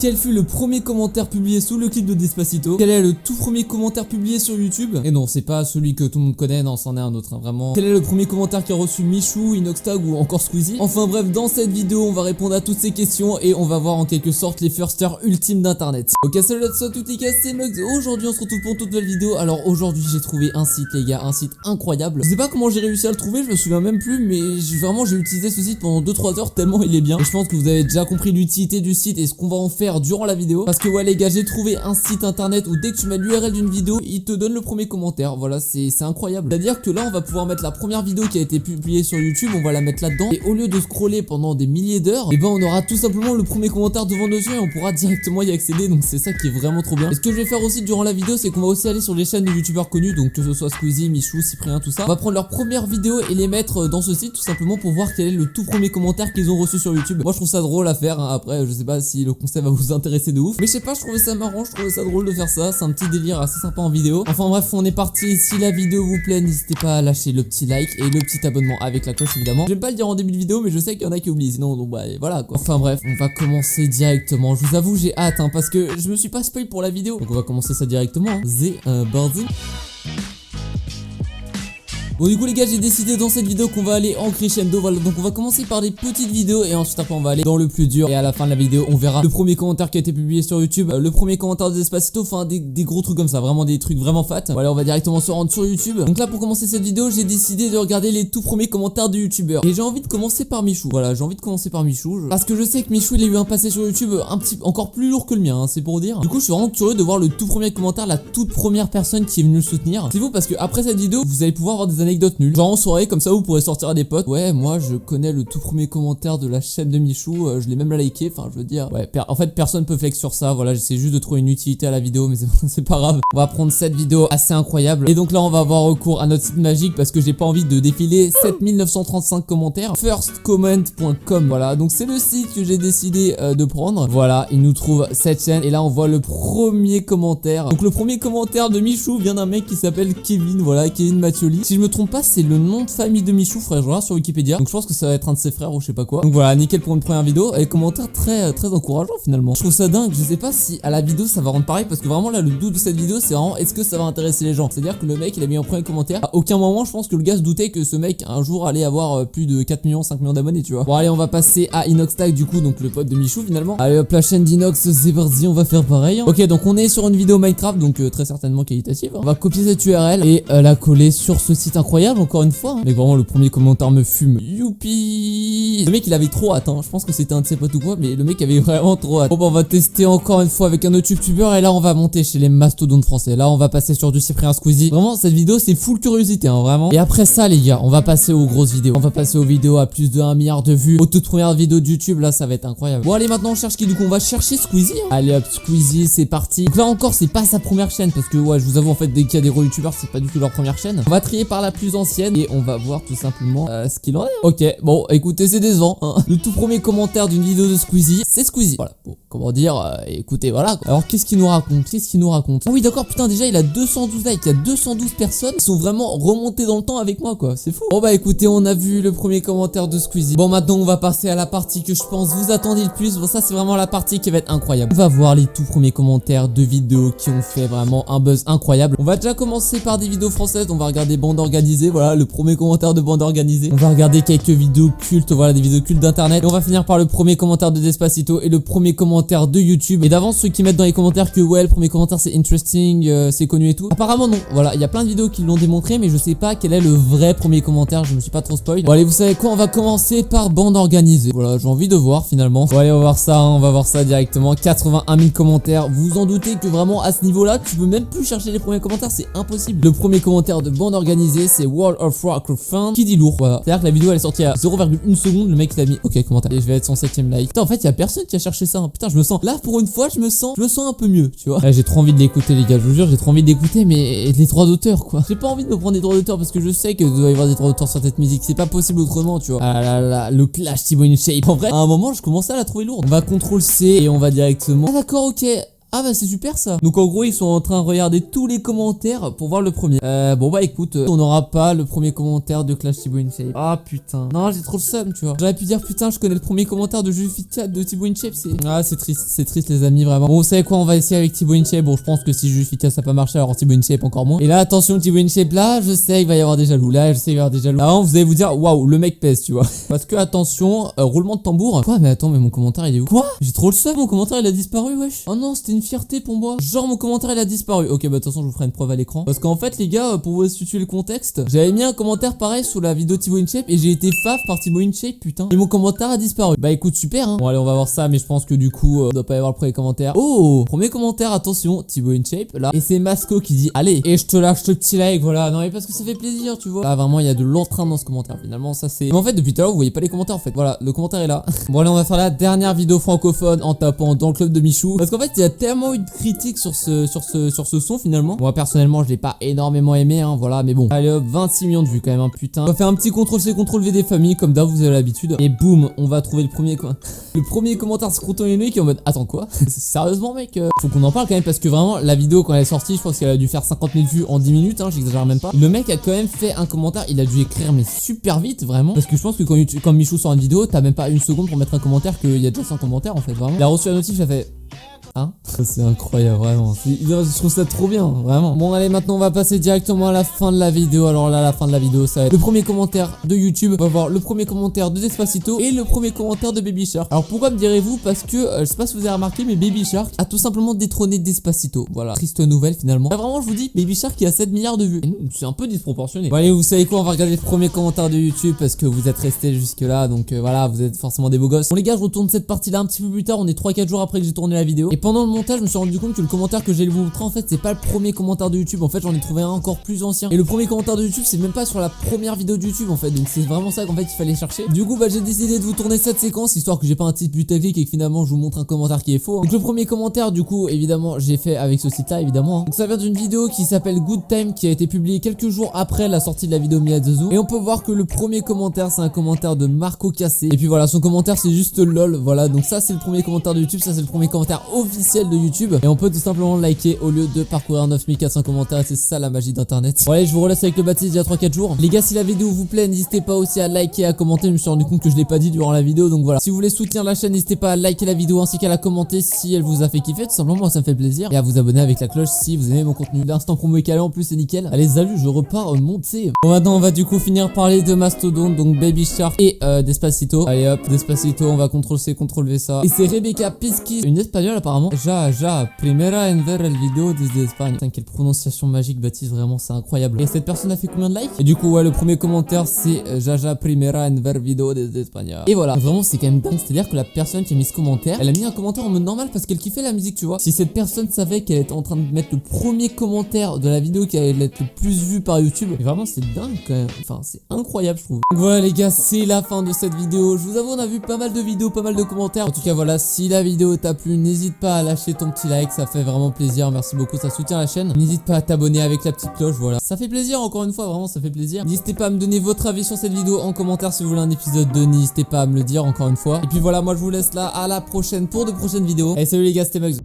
Quel fut le premier commentaire publié sous le clip de Despacito? Quel est le tout premier commentaire publié sur YouTube? Et non, c'est pas celui que tout le monde connaît, non, c'en est un autre, hein, vraiment. Quel est le premier commentaire qui a reçu Michou, Inoxtag ou encore Squeezie? Enfin bref, dans cette vidéo, on va répondre à toutes ces questions et on va voir en quelque sorte les firsters ultimes d'internet. Ok, salut à tous, tout les gars, c'est Mux. Aujourd'hui, on se retrouve pour une toute nouvelle vidéo. Alors aujourd'hui, j'ai trouvé un site, les gars, un site incroyable. Je sais pas comment j'ai réussi à le trouver, je me souviens même plus, mais vraiment, j'ai utilisé ce site pendant 2-3 heures tellement il est bien. Et je pense que vous avez déjà compris l'utilité du site et ce qu'on va en faire durant la vidéo. Parce que ouais les gars, j'ai trouvé un site internet où dès que tu mets l'URL d'une vidéo, il te donne le premier commentaire. Voilà, c'est incroyable. C'est-à-dire que là, on va pouvoir mettre la première vidéo qui a été publiée sur YouTube, on va la mettre là-dedans. Et au lieu de scroller pendant des milliers d'heures, et ben on aura tout simplement le premier commentaire devant nos yeux et on pourra directement y accéder. Donc c'est ça qui est vraiment trop bien. Et ce que je vais faire aussi durant la vidéo, c'est qu'on va aussi aller sur les chaînes de youtubeurs connus, donc que ce soit Squeezie, Michou, Cyprien, tout ça. On va prendre leurs premières vidéos et les mettre dans ce site tout simplement pour voir quel est le tout premier commentaire qu'ils ont reçu sur YouTube. Moi je trouve ça drôle à faire, hein. Après je sais pas si le concept va vous intéresser de ouf, mais je sais pas, je trouvais ça marrant, je trouvais ça drôle de faire ça. C'est un petit délire assez sympa en vidéo. Enfin bref, on est parti. Si la vidéo vous plaît, n'hésitez pas à lâcher le petit like et le petit abonnement avec la cloche évidemment. J'aime pas le dire en début de vidéo, mais je sais qu'il y en a qui oublient, sinon donc bah voilà quoi. Enfin bref, on va commencer directement. Je vous avoue, j'ai hâte, hein, parce que je me suis pas spoil pour la vidéo, donc on va commencer ça directement, hein. Birdie. Bon du coup les gars, j'ai décidé dans cette vidéo qu'on va aller en crescendo. Voilà, donc on va commencer par des petites vidéos et ensuite après on va aller dans le plus dur. Et à la fin de la vidéo on verra le premier commentaire qui a été publié sur YouTube, le premier commentaire de Despacito, enfin des gros trucs comme ça, vraiment des trucs vraiment fat. Voilà, on va directement se rendre sur YouTube. Donc là pour commencer cette vidéo, j'ai décidé de regarder les tout premiers commentaires de youtubeurs. Et j'ai envie de commencer par Michou. Voilà, j'ai envie de commencer par Michou parce que je sais que Michou il a eu un passé sur YouTube un petit encore plus lourd que le mien, hein, c'est pour dire. Du coup je suis vraiment curieux de voir le tout premier commentaire, la toute première personne qui est venue le soutenir. C'est vous, parce que après cette vidéo vous allez pouvoir avoir des anecdotes nulles. Genre comme ça vous pourrez sortir à des potes. Ouais, moi je connais le tout premier commentaire de la chaîne de Michou, je l'ai même liké, enfin je veux dire, ouais, en fait personne peut flex sur ça. Voilà, j'essaie juste de trouver une utilité à la vidéo, mais c'est pas grave. On va prendre cette vidéo assez incroyable et donc là on va avoir recours à notre site magique parce que j'ai pas envie de défiler 7935 commentaires. Firstcomment.com, voilà, donc c'est le site que j'ai décidé de prendre. Voilà, il nous trouve cette chaîne et là on voit le premier commentaire. Donc le premier commentaire de Michou vient d'un mec qui s'appelle Kevin, voilà, Kevin Mattioli. Si je me trompe pas, c'est le nom de famille de Michou, frère, je regarde sur Wikipédia. Donc je pense que ça va être un de ses frères ou je sais pas quoi. Donc voilà, nickel pour une première vidéo. Et commentaire très encourageant finalement. Je trouve ça dingue, je sais pas si à la vidéo ça va rendre pareil, parce que vraiment là le doute de cette vidéo c'est vraiment est-ce que ça va intéresser les gens. C'est-à-dire que le mec il a mis un premier commentaire. À aucun moment je pense que le gars se doutait que ce mec un jour allait avoir plus de 4 millions, 5 millions d'abonnés, tu vois. Bon allez, on va passer à Inoxtag du coup, donc le pote de Michou finalement. Allez hop, la chaîne d'Inox, c'est parti, on va faire pareil, hein. Ok, donc on est sur une vidéo Minecraft, donc très certainement qualitative, hein. On va copier cette URL et la coller sur ce site incroyable encore une fois, hein. Mais vraiment le premier commentaire me fume. Youpi. Le mec il avait trop hâte, hein. Je pense que c'était un de ses potes ou quoi, mais le mec avait vraiment trop hâte. Bon bah on va tester encore une fois avec un autre youtubeur et là on va monter chez les mastodontes français. Là on va passer sur du Cyprien, Squeezie. Vraiment cette vidéo c'est full curiosité, hein, vraiment. Et après ça les gars, on va passer aux grosses vidéos. On va passer aux vidéos à plus de 1 milliard de vues, aux toutes premières vidéos de YouTube. Là ça va être incroyable. Bon allez, maintenant on cherche qui? Du coup on va chercher Squeezie, hein. Allez hop, Squeezie, c'est parti. Donc là encore c'est pas sa première chaîne, parce que ouais je vous avoue en fait dès qu'il y a des gros youtubeurs c'est pas du tout leur première chaîne. On va trier par la plus ancienne et on va voir tout simplement ce qu'il en est. Ok, bon écoutez, c'est décevant, hein. Le tout premier commentaire d'une vidéo de Squeezie, c'est Squeezie. Voilà, bon, comment dire, écoutez, voilà quoi. Alors qu'est-ce qu'il nous raconte? Ah oui d'accord, putain, déjà il a 212 likes, il y a 212 personnes qui sont vraiment remontées dans le temps avec moi quoi, c'est fou. Bon bah écoutez, on a vu le premier commentaire de Squeezie. Bon maintenant on va passer à la partie que je pense vous attendez le plus. Bon ça c'est vraiment la partie qui va être incroyable. On va voir les tout premiers commentaires de vidéos qui ont fait vraiment un buzz incroyable. On va déjà commencer par des vidéos françaises, on va regarder Bande Organisée, voilà le premier commentaire de Bande Organisée. On va regarder quelques vidéos cultes, voilà des vidéos cultes d'internet. Et on va finir par le premier commentaire de Despacito et le premier commentaire de YouTube. Et d'avance ceux qui mettent dans les commentaires que ouais le premier commentaire c'est interesting, c'est connu et tout, apparemment non. Voilà, il y a plein de vidéos qui l'ont démontré, mais je sais pas quel est le vrai premier commentaire, je me suis pas trop spoil. Bon allez, vous savez quoi, on va commencer par Bande Organisée. Voilà, j'ai envie de voir finalement. Bon allez, on va voir ça, hein, on va voir ça directement. 81 000 commentaires, vous vous en doutez que vraiment à ce niveau là tu peux même plus chercher les premiers commentaires, c'est impossible. Le premier commentaire de Bande Organisée c'est World of Warcraft Fan qui dit lourd. Voilà, c'est à dire que la vidéo elle est sortie à 0,1 seconde, le mec il a mis ok commentaire et je vais être son 7ème like. Putain, en fait il y a personne qui a cherché ça, hein. Putain, je me sens là pour une fois, je me sens un peu mieux, tu vois. Là j'ai trop envie de l'écouter les gars, je vous jure, j'ai trop envie d'écouter, mais les droits d'auteur quoi. J'ai pas envie de me prendre des droits d'auteur parce que je sais que doit y avoir des droits d'auteur sur cette musique, c'est pas possible autrement, tu vois. Ah là là, le clash Thibaut InShape. En vrai, à un moment je commençais à la trouver lourde. On va CTRL C et on va directement. Ah d'accord, ok. Ah bah c'est super ça. Donc en gros ils sont en train de regarder tous les commentaires pour voir le premier. Bon bah écoute, on n'aura pas le premier commentaire de Clash Thibaut InShape. Ah putain. Non j'ai trop le seum tu vois. J'aurais pu dire putain je connais le premier commentaire de Jufitchat de Thibaut InShape. Ah c'est triste les amis vraiment. Bon vous savez quoi, on va essayer avec Thibaut InShape. Bon je pense que si Jufitchat ça n'a pas marché alors Thibaut InShape encore moins. Et là attention Thibaut InShape là je sais il va y avoir des jaloux. Là je sais il va y avoir des jaloux. Avant vous allez vous dire waouh le mec pèse tu vois. Parce que attention roulement de tambour. Quoi mais attends mais mon commentaire il est où? Quoi? J'ai trop le seum, mon commentaire il a disparu wesh. Oh non c'était une fierté pour moi. Genre mon commentaire il a disparu. Ok bah de toute façon je vous ferai une preuve à l'écran. Parce qu'en fait les gars pour vous situer le contexte, j'avais mis un commentaire pareil sous la vidéo Thibaut InShape et j'ai été faf par Thibaut InShape putain. Et mon commentaire a disparu. Bah écoute super hein. Bon allez on va voir ça mais je pense que du coup doit pas y avoir le premier commentaire. Oh premier commentaire attention Thibaut InShape là. Et c'est Masco qui dit allez et je te lâche le petit like voilà. Non mais parce que ça fait plaisir tu vois. Là vraiment il y a de l'entrain dans ce commentaire finalement ça c'est. Mais en fait depuis tout à l'heure vous voyez pas les commentaires en fait. Voilà le commentaire est là. Bon allez on va faire la dernière vidéo francophone en tapant dans le club de Michou. Parce qu'en fait il y a tellement eu de critiques sur ce son finalement. Moi personnellement je l'ai pas énormément aimé hein voilà mais bon. Allez hop 26 millions de vues quand même hein putain. On va faire un petit CTRL-C CTRL-V des familles comme d'hab vous avez l'habitude. Et boum on va trouver le premier quoi. Le premier commentaire scrouton aimé qui est en mode attends quoi. Sérieusement mec faut qu'on en parle quand même parce que vraiment la vidéo quand elle est sortie je pense qu'elle a dû faire 50 000 vues en 10 minutes hein j'exagère même pas. Le mec a quand même fait un commentaire, il a dû écrire mais super vite vraiment. Parce que je pense que quand Michou sort une vidéo t'as même pas une seconde pour mettre un commentaire qu'il y a déjà 100 commentaires en fait vraiment. Il a reçu la notif, il a fait hein. C'est incroyable vraiment. Je trouve ça trop bien vraiment. Bon allez maintenant on va passer directement à la fin de la vidéo. Alors là la fin de la vidéo ça va être le premier commentaire de YouTube. On va voir le premier commentaire de Despacito et le premier commentaire de Baby Shark. Alors pourquoi me direz-vous? Parce que je sais pas si vous avez remarqué mais Baby Shark a tout simplement détrôné Despacito. Voilà triste nouvelle finalement. Là, vraiment je vous dis Baby Shark qui a 7 milliards de vues. C'est un peu disproportionné. Bon allez vous savez quoi, on va regarder le premier commentaire de YouTube parce que vous êtes restés jusque là donc voilà vous êtes forcément des beaux gosses. Bon les gars je retourne cette partie là un petit peu plus tard. On est 3-4 jours après que j'ai tourné la vidéo. Et pendant le montage je me suis rendu compte que le commentaire que j'allais vous montrer en fait c'est pas le premier commentaire de YouTube. En fait j'en ai trouvé un encore plus ancien. Et le premier commentaire de YouTube c'est même pas sur la première vidéo de YouTube en fait. Donc c'est vraiment ça qu'en fait il fallait chercher. Du coup bah j'ai décidé de vous tourner cette séquence histoire que j'ai pas un titre putaclic et que finalement je vous montre un commentaire qui est faux. Donc le premier commentaire du coup évidemment j'ai fait avec ce site là évidemment hein. Donc ça vient d'une vidéo qui s'appelle Good Time qui a été publiée quelques jours après la sortie de la vidéo Miyazazu. Et on peut voir que le premier commentaire c'est un commentaire de Marco Cassé. Et puis voilà son commentaire c'est juste lol. Voilà donc ça c'est le premier commentaire de YouTube. Ça c'est le premier commentaire officiel de YouTube. Et on peut tout simplement liker au lieu de parcourir 9400 commentaires. C'est ça la magie d'internet. Bon allez je vous relaisse avec le baptiste d'il y a 3-4 jours. Les gars si la vidéo vous plaît n'hésitez pas aussi à liker et à commenter. Je me suis rendu compte que je l'ai pas dit durant la vidéo. Donc voilà si vous voulez soutenir la chaîne n'hésitez pas à liker la vidéo ainsi qu'à la commenter si elle vous a fait kiffer. Tout simplement moi ça me fait plaisir. Et à vous abonner avec la cloche si vous aimez mon contenu. L'instant promo est calé en plus c'est nickel. Allez salut je repars monter. Bon maintenant on va du coup finir parler de Mastodon. Donc Baby Shark et Despacito. Allez hop Despacito on va CTRL-C CTRL-V ça. Et c'est Rebecca Pisky une espagnole apparemment. Primera en ver el video desde Espagne. Putain quelle prononciation magique Baptiste vraiment c'est incroyable. Et cette personne a fait combien de likes? Et du coup ouais le premier commentaire c'est Jaja Primera en ver video desde Espagne. Et voilà vraiment c'est quand même dingue. C'est à dire que la personne qui a mis ce commentaire elle a mis un commentaire en mode normal parce qu'elle kiffait la musique tu vois. Si cette personne savait qu'elle était en train de mettre le premier commentaire de la vidéo qui allait être le plus vu par YouTube, et vraiment c'est dingue quand même. Enfin c'est incroyable je trouve. Donc voilà les gars c'est la fin de cette vidéo. Je vous avoue on a vu pas mal de vidéos, pas mal de commentaires. En tout cas voilà si la vidéo t'a plu n'hésite pas à lâcher ton petit like. Ça fait vraiment plaisir, merci beaucoup, ça soutient la chaîne. N'hésite pas à t'abonner avec la petite cloche, voilà. Ça fait plaisir encore une fois, vraiment ça fait plaisir. N'hésitez pas à me donner votre avis sur cette vidéo en commentaire si vous voulez un épisode 2, n'hésitez pas à me le dire encore une fois. Et puis voilà, moi je vous laisse là, à la prochaine pour de prochaines vidéos. Allez salut les gars, c'était Mugs.